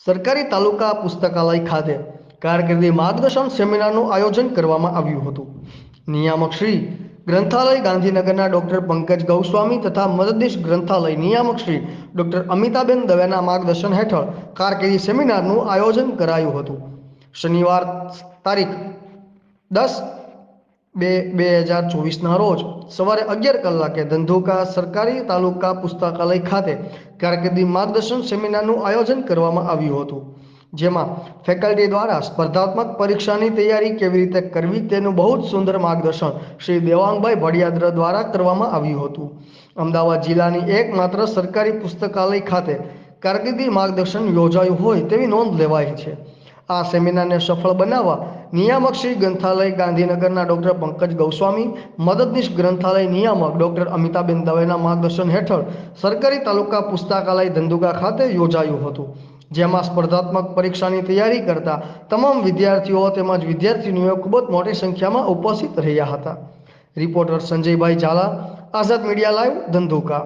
સરકારી તાલુકા પુસ્તકાલય ખાતે કારકિર્દી માર્ગદર્શન સેમિનારનું આયોજન કરવામાં આવ્યું હતું. નિયામક શ્રી ગ્રંથાલય ગાંધીનગરના ડૉક્ટર પંકજ ગૌસ્વામી તથા મદદનીશ ગ્રંથાલય નિયામક શ્રી ડૉક્ટર અમિતાબેન દવેના માર્ગદર્શન હેઠળ કારકિર્દી સેમિનારનું આયોજન કરાયું હતું. શનિવાર તારીખ 10/2/2024ના રોજ સવારે 11 કલાકે ધંધુકા સરકારી તાલુકા પુસ્તકાલય ખાતે કારકિર્દી માર્ગદર્શન સેમિનારનું આયોજન કરવામાં આવ્યું હતું, જેમાં ફેકલ્ટી દ્વારા સ્પર્ધાત્મક પરીક્ષાની તૈયારી કેવી રીતે કરવી તેનું બહુ જ સુંદર માર્ગદર્શન શ્રી દેવાંગભાઈ ભડિયાદ્ર દ્વારા કરવામાં આવ્યું હતું. અમદાવાદ જિલ્લાની એકમાત્ર સરકારી પુસ્તકાલય ખાતે કારકિર્દી માર્ગદર્શન યોજાયું હોય તેવી નોંધ લેવાઈ છે. આ સેમિનારને સફળ બનાવવા નિયામક શ્રી ગ્રંથાલય ગાંધીનગરના ડૉક્ટર પંકજ ગૌસ્વામી, મદદનીશ ગ્રંથાલય નિયામક ડૉક્ટર અમિતાબેન દવેના માર્ગદર્શન હેઠળ સરકારી તાલુકા પુસ્તકાલય ધંધુકા ખાતે યોજાયું હતું, જેમાં સ્પર્ધાત્મક પરીક્ષાની તૈયારી કરતા તમામ વિદ્યાર્થીઓ તેમજ વિદ્યાર્થીનીઓ ખૂબ જ મોટી સંખ્યામાં ઉપસ્થિત રહ્યા હતા. રિપોર્ટર સંજયભાઈ ઝાલા, આઝાદ મીડિયા લાઈવ, ધંધુકા.